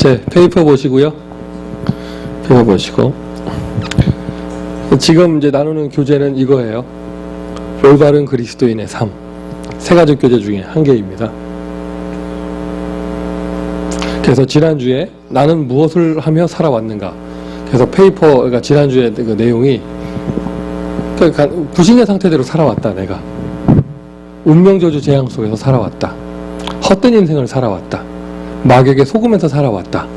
제 페이퍼 보시고요. 페이퍼 보시고 지금 이제 나누는 교재는 이거예요. 올바른 그리스도인의 삶. 세 가지 교재 중에 한 개입니다. 그래서 지난주에 나는 무엇을 하며 살아왔는가. 그래서 페이퍼가 그러니까 지난주에 그 내용이 그러니까 불신의 상태대로 살아왔다. 내가 운명저주 재앙 속에서 살아왔다. 헛된 인생을 살아왔다. 마귀에게 속으면서 살아왔다.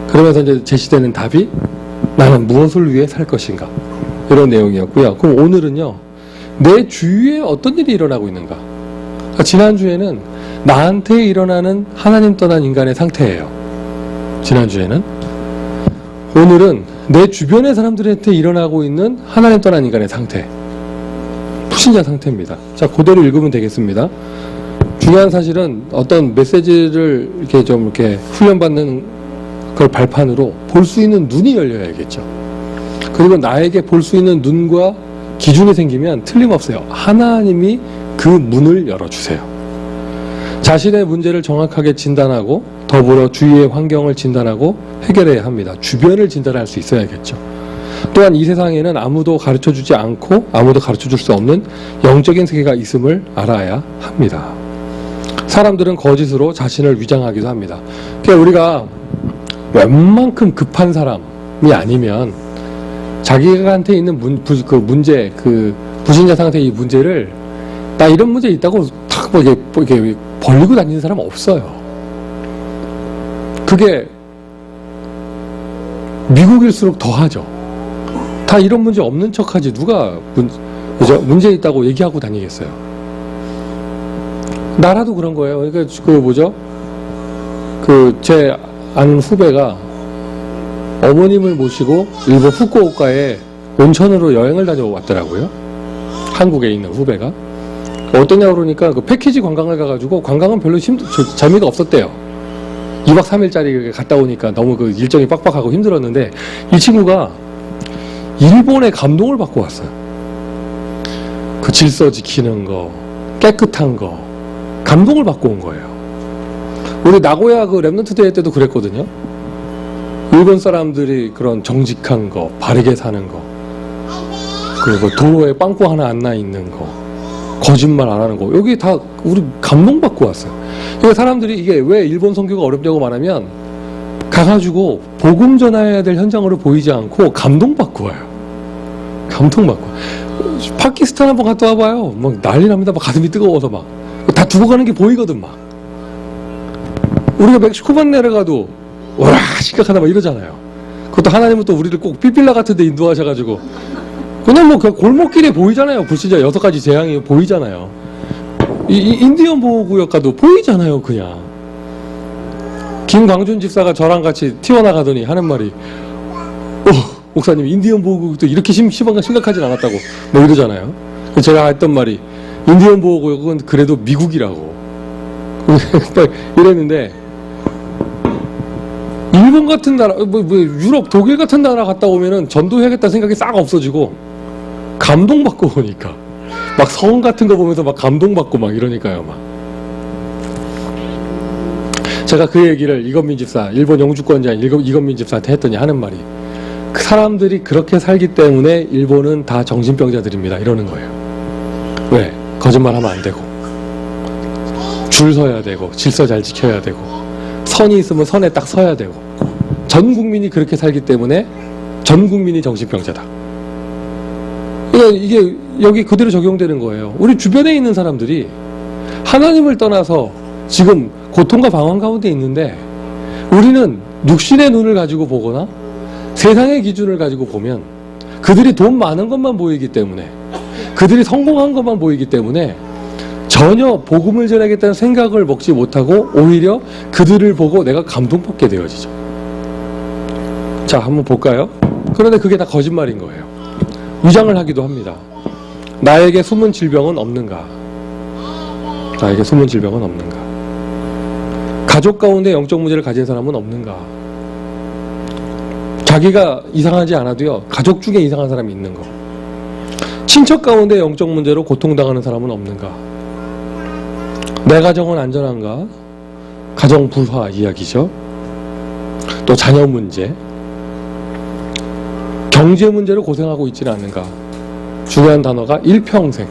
그러면서 이제 제시되는 답이 나는 무엇을 위해 살 것인가, 이런 내용이었고요. 그럼 오늘은요, 내 주위에 어떤 일이 일어나고 있는가. 그러니까 지난주에는 나한테 일어나는 하나님 떠난 인간의 상태예요. 지난주에는. 오늘은 내 주변의 사람들한테 일어나고 있는 하나님 떠난 인간의 상태, 불신자 상태입니다. 자, 그대로 읽으면 되겠습니다. 중요한 사실은 어떤 메시지를 이렇게 좀 이렇게 훈련받는 걸 발판으로 볼 수 있는 눈이 열려야겠죠. 그리고 나에게 볼 수 있는 눈과 기준이 생기면 틀림없어요. 하나님이 그 문을 열어주세요. 자신의 문제를 정확하게 진단하고 더불어 주위의 환경을 진단하고 해결해야 합니다. 주변을 진단할 수 있어야겠죠. 또한 이 세상에는 아무도 가르쳐주지 않고 아무도 가르쳐줄 수 없는 영적인 세계가 있음을 알아야 합니다. 사람들은 거짓으로 자신을 위장하기도 합니다. 그러니까 우리가 웬만큼 급한 사람이 아니면 자기한테 있는 문제, 그 불신자 상태의 이 문제를 나 이런 문제 있다고 탁 이렇게 벌리고 다니는 사람 없어요. 그게 미국일수록 더하죠. 다 이런 문제 없는 척하지 누가 문제 있다고 얘기하고 다니겠어요. 나라도 그런 거예요. 그러니까 제 아는 후배가 어머님을 모시고 일본 후쿠오카에 온천으로 여행을 다녀왔더라고요. 한국에 있는 후배가. 어떠냐 그러니까 그 패키지 관광을 가가지고 관광은 별로 재미가 없었대요. 2박 3일짜리 갔다 오니까 너무 그 일정이 빡빡하고 힘들었는데 이 친구가 일본의 감동을 받고 왔어요. 그 질서 지키는 거, 깨끗한 거, 감동을 받고 온 거예요. 우리 나고야 그 랩넌트 대회 때도 그랬거든요. 일본 사람들이 그런 정직한 거, 바르게 사는 거, 그리고 도로에 빵꾸 하나 안 나 있는 거, 거짓말 안 하는 거, 여기 다 우리 감동 받고 왔어요. 그러니까 사람들이 이게 왜 일본 선교가 어렵냐고 말하면 가가지고 복음 전해야 될 현장으로 보이지 않고 감동 받고 와요. 감동 받고. 파키스탄 한번 갔다 와봐요. 막 난리 납니다. 막 가슴이 뜨거워서 막 다 죽어가는 게 보이거든 막. 우리가 멕시코만 내려가도 와 심각하다 막 이러잖아요. 그것도 하나님은 또 우리를 꼭 삐빌라 같은 데 인도하셔가지고 그냥 뭐 그 골목길에 보이잖아요. 불신자 6가지 재앙이 보이잖아요. 인디언 보호구역 가도 보이잖아요. 그냥 김광준 집사가 저랑 같이 튀어나가더니 하는 말이 목사님 인디언 보호구역도 이렇게 심각하진 않았다고 뭐 이러잖아요. 제가 했던 말이 인디언 보호구역은 그래도 미국이라고 이랬는데 일본 같은 나라, 유럽, 독일 같은 나라 갔다 오면은 전도해야겠다는 생각이 싹 없어지고 감동받고 오니까 막 성 같은 거 보면서 막 감동받고 막 이러니까요. 막 제가 그 얘기를 이건민 집사, 일본 영주권자인 이건민 집사한테 했더니 하는 말이 그 사람들이 그렇게 살기 때문에 일본은 다 정신병자들입니다 이러는 거예요. 왜? 거짓말하면 안 되고 줄 서야 되고 질서 잘 지켜야 되고 선이 있으면 선에 딱 서야 되고 전 국민이 그렇게 살기 때문에 전 국민이 정신병자다. 그러니까 이게 여기 그대로 적용되는 거예요. 우리 주변에 있는 사람들이 하나님을 떠나서 지금 고통과 방황 가운데 있는데 우리는 육신의 눈을 가지고 보거나 세상의 기준을 가지고 보면 그들이 돈 많은 것만 보이기 때문에 그들이 성공한 것만 보이기 때문에 전혀 복음을 전하겠다는 생각을 먹지 못하고 오히려 그들을 보고 내가 감동받게 되어지죠. 자, 한번 볼까요? 그런데 그게 다 거짓말인 거예요. 위장을 하기도 합니다. 나에게 숨은 질병은 없는가? 나에게 숨은 질병은 없는가? 가족 가운데 영적 문제를 가진 사람은 없는가? 자기가 이상하지 않아도요, 가족 중에 이상한 사람이 있는 거. 친척 가운데 영적 문제로 고통당하는 사람은 없는가? 내 가정은 안전한가? 가정 불화 이야기죠. 또 자녀 문제, 경제 문제로 고생하고 있지는 않는가. 중요한 단어가 일평생.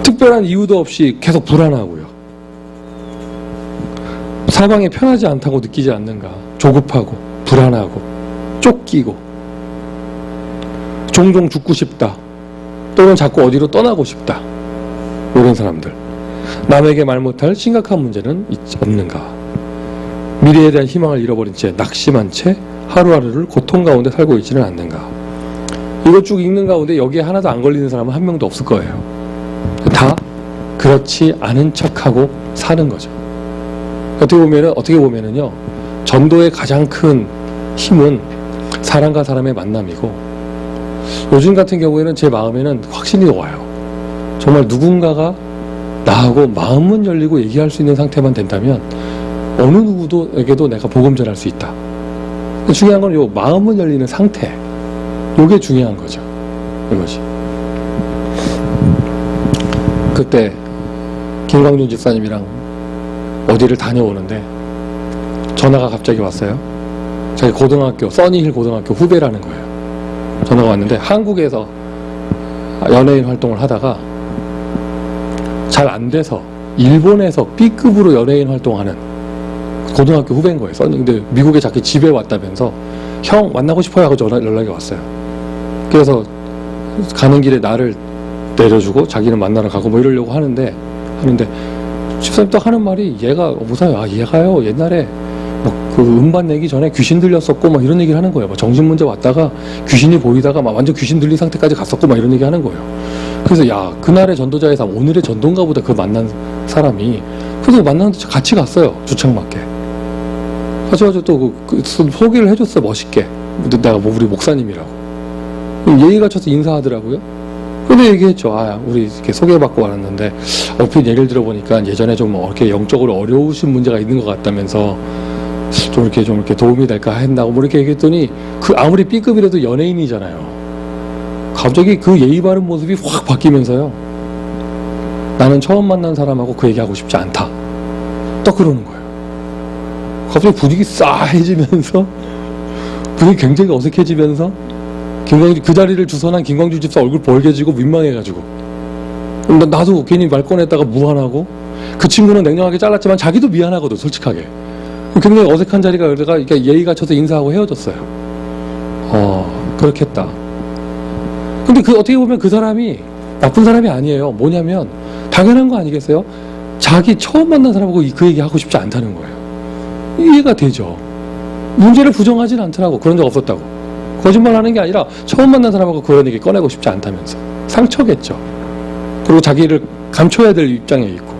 특별한 이유도 없이 계속 불안하고요. 사방이 편하지 않다고 느끼지 않는가. 조급하고 불안하고 쫓기고 종종 죽고 싶다. 또는 자꾸 어디로 떠나고 싶다. 이런 사람들. 남에게 말 못할 심각한 문제는 없는가. 미래에 대한 희망을 잃어버린 채 낙심한 채 하루하루를 고통 가운데 살고 있지는 않는가. 이거 쭉 읽는 가운데 여기에 하나도 안 걸리는 사람은 한 명도 없을 거예요. 다 그렇지 않은 척하고 사는 거죠. 어떻게 보면은요, 전도의 가장 큰 힘은 사람과 사람의 만남이고, 요즘 같은 경우에는 제 마음에는 확신이 와요. 정말 누군가가 나하고 마음은 열리고 얘기할 수 있는 상태만 된다면 어느 누구도에게도 내가 복음 전할 수 있다. 중요한 건 요 마음은 열리는 상태, 요게 중요한 거죠. 이것이. 그때 김광준 집사님이랑 어디를 다녀오는데 전화가 갑자기 왔어요. 자기 고등학교, 써니힐 고등학교 후배라는 거예요. 전화가 왔는데 한국에서 연예인 활동을 하다가 잘 안 돼서 일본에서 B급으로 연예인 활동하는 고등학교 후배인 거예요. 근데 미국에 자기 집에 왔다면서 형 만나고 싶어요 하고 연락이 왔어요. 그래서 가는 길에 나를 내려주고 자기는 만나러 가고 뭐 이러려고 하는데 집사님 딱 하는 말이, 얘가 무사요. 얘가요 옛날에 뭐 그 음반 내기 전에 귀신 들렸었고 막 이런 얘기를 하는 거예요. 막 정신 문제 왔다가 귀신이 보이다가 막 완전 귀신 들린 상태까지 갔었고 막 이런 얘기 하는 거예요. 그래서 야, 그날의 전도자의 삶, 오늘의 전도인가 보다. 그 만난 사람이. 그래서 만나는데 같이 갔어요. 주창맞게 같이 가서 또 소개를 해줬어요. 멋있게. 내가 뭐 우리 목사님이라고 예의 갖춰서 인사하더라고요. 근데 얘기했죠. 우리 이렇게 소개받고 왔는데 얼핏 얘기를 들어보니까 예전에 좀 이렇게 영적으로 어려우신 문제가 있는 것 같다면서 좀 이렇게 도움이 될까 한다고 뭐 이렇게 얘기했더니, 그 아무리 B급이라도 연예인이잖아요. 갑자기 그 예의 바른 모습이 확 바뀌면서요. 나는 처음 만난 사람하고 그 얘기하고 싶지 않다. 딱 그러는 거예요. 갑자기 분위기 싸해지면서, 분위기 굉장히 어색해지면서, 그 자리를 주선한 김광준 집사 얼굴 벌개지고 민망해가지고, 나도 괜히 말 꺼냈다가 무안하고, 그 친구는 냉정하게 잘랐지만 자기도 미안하거든, 솔직하게. 굉장히 어색한 자리가 그러다가 예의 갖춰서 인사하고 헤어졌어요. 그렇겠다. 근데 어떻게 보면 그 사람이 나쁜 사람이 아니에요. 뭐냐면 당연한 거 아니겠어요? 자기 처음 만난 사람하고 그 얘기 하고 싶지 않다는 거예요. 이해가 되죠. 문제를 부정하진 않더라고. 그런 적 없었다고. 거짓말하는 게 아니라 처음 만난 사람하고 그런 얘기 꺼내고 싶지 않다면서. 상처겠죠. 그리고 자기를 감춰야 될 입장에 있고.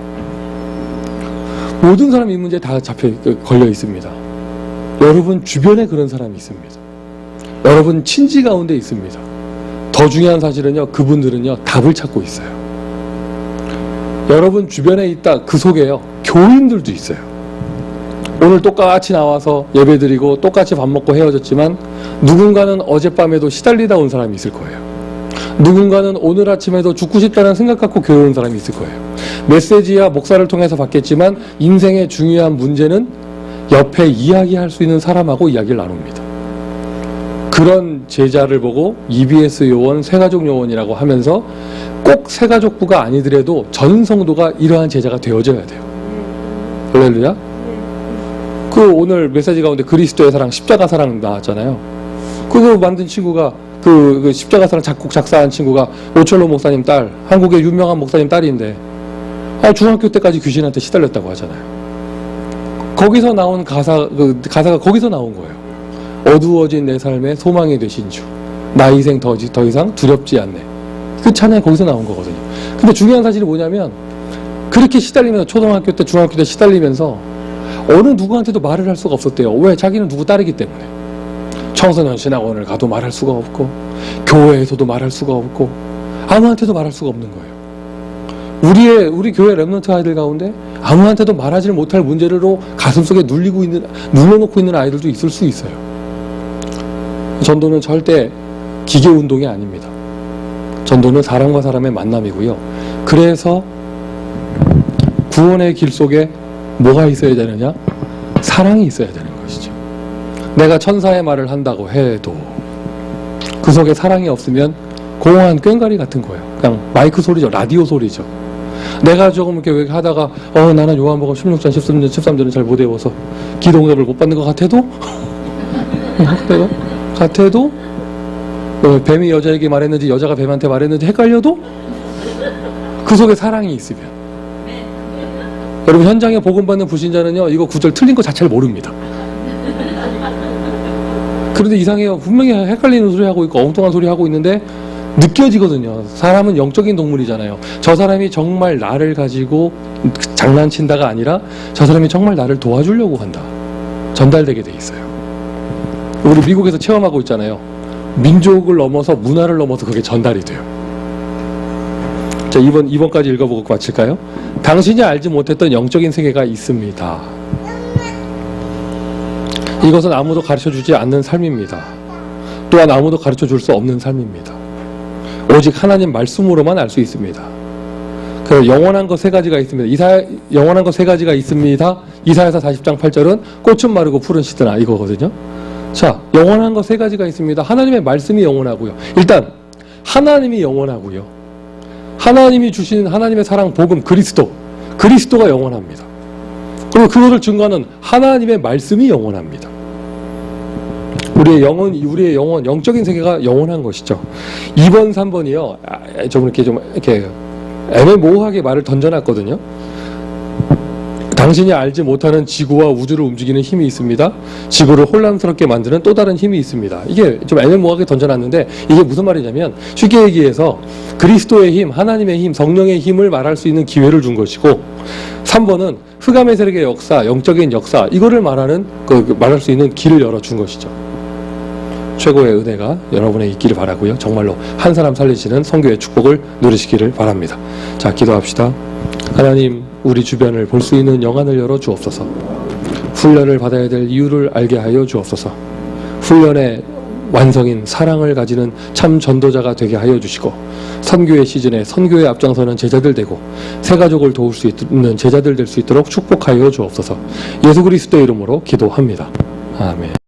모든 사람이 이 문제에 다 걸려 있습니다. 여러분 주변에 그런 사람이 있습니다. 여러분 친지 가운데 있습니다. 더 중요한 사실은요, 그분들은요 답을 찾고 있어요. 여러분 주변에 있다, 그 속에요 교인들도 있어요. 오늘 똑같이 나와서 예배드리고 똑같이 밥 먹고 헤어졌지만 누군가는 어젯밤에도 시달리다 온 사람이 있을 거예요. 누군가는 오늘 아침에도 죽고 싶다는 생각 갖고 교회 온 사람이 있을 거예요. 메시지야 목사를 통해서 받겠지만 인생의 중요한 문제는 옆에 이야기할 수 있는 사람하고 이야기를 나눕니다. 그런 제자를 보고 EBS 요원, 새가족 요원이라고 하면서 꼭 새가족부가 아니더라도 전 성도가 이러한 제자가 되어져야 돼요. 할렐루야. 그 오늘 메시지 가운데 그리스도의 사랑, 십자가 사랑 나왔잖아요. 그거 만든 친구가 그 십자가 사랑 작곡 작사한 친구가 오철로 목사님 딸, 한국의 유명한 목사님 딸인데 중학교 때까지 귀신한테 시달렸다고 하잖아요. 거기서 나온 가사가 거기서 나온 거예요. 어두워진 내 삶에 소망이 되신 주, 나 이생 더 이상 두렵지 않네. 그 찬양이 거기서 나온 거거든요. 근데 중요한 사실이 뭐냐면, 그렇게 시달리면서 초등학교 때 중학교 때 시달리면서 어느 누구한테도 말을 할 수가 없었대요. 왜? 자기는 누구 딸이기 때문에. 청소년 신학원을 가도 말할 수가 없고, 교회에서도 말할 수가 없고, 아무한테도 말할 수가 없는 거예요. 우리 교회 랩런트 아이들 가운데 아무한테도 말하지 못할 문제로 가슴속에 눌러놓고 있는 아이들도 있을 수 있어요. 전도는 절대 기계 운동이 아닙니다. 전도는 사람과 사람의 만남이고요. 그래서 구원의 길 속에 뭐가 있어야 되느냐? 사랑이 있어야 되는 것이죠. 내가 천사의 말을 한다고 해도 그 속에 사랑이 없으면 공허한 꽹과리 같은 거예요. 그냥 마이크 소리죠. 라디오 소리죠. 내가 조금 이렇게 하다가 나는 요한복음 16장 13절은 잘 못 외워서 기도응답을 못 받는 것 같아도 뱀이 여자에게 말했는지 여자가 뱀한테 말했는지 헷갈려도 그 속에 사랑이 있으면, 여러분 현장에 복음받는 불신자는요 이거 구절 틀린 거 자체를 모릅니다. 그런데 이상해요. 분명히 헷갈리는 소리 하고 있고 엉뚱한 소리 하고 있는데 느껴지거든요. 사람은 영적인 동물이잖아요. 저 사람이 정말 나를 가지고 장난친다가 아니라 저 사람이 정말 나를 도와주려고 한다. 전달되게 돼 있어요. 우리 미국에서 체험하고 있잖아요. 민족을 넘어서 문화를 넘어서 그게 전달이 돼요. 자, 2번까지 읽어보고 마칠까요? 당신이 알지 못했던 영적인 세계가 있습니다. 이것은 아무도 가르쳐주지 않는 삶입니다. 또한 아무도 가르쳐줄 수 없는 삶입니다. 오직 하나님 말씀으로만 알 수 있습니다. 그 영원한 것 세 가지가 있습니다. 영원한 것 세 가지가 있습니다. 이사야서 40장 8절은 꽃은 마르고 풀은 시드나 이거거든요. 자, 영원한 것 세 가지가 있습니다. 하나님의 말씀이 영원하고요. 일단 하나님이 영원하고요. 하나님이 주신 하나님의 사랑 복음 그리스도가 영원합니다. 그리고 그것을 증거하는 하나님의 말씀이 영원합니다. 우리의 영혼, 영적인 세계가 영원한 것이죠. 2번, 3번이요. 좀 이렇게 애매모호하게 말을 던져놨거든요. 당신이 알지 못하는 지구와 우주를 움직이는 힘이 있습니다. 지구를 혼란스럽게 만드는 또 다른 힘이 있습니다. 이게 좀 애매모호하게 던져놨는데 이게 무슨 말이냐면 쉽게 얘기해서 그리스도의 힘, 하나님의 힘, 성령의 힘을 말할 수 있는 기회를 준 것이고 3번은 흑암의 세력의 역사, 영적인 역사 이거를 말할 수 있는 길을 열어준 것이죠. 최고의 은혜가 여러분의 있기를 바라고요. 정말로 한 사람 살리시는 선교의 축복을 누리시기를 바랍니다. 자, 기도합시다. 하나님, 우리 주변을 볼 수 있는 영안을 열어 주옵소서. 훈련을 받아야 될 이유를 알게 하여 주옵소서. 훈련의 완성인 사랑을 가지는 참 전도자가 되게 하여 주시고 선교의 시즌에 선교에 앞장서는 제자들 되고 새 가족을 도울 수 있는 제자들 될 수 있도록 축복하여 주옵소서. 예수 그리스도의 이름으로 기도합니다. 아멘.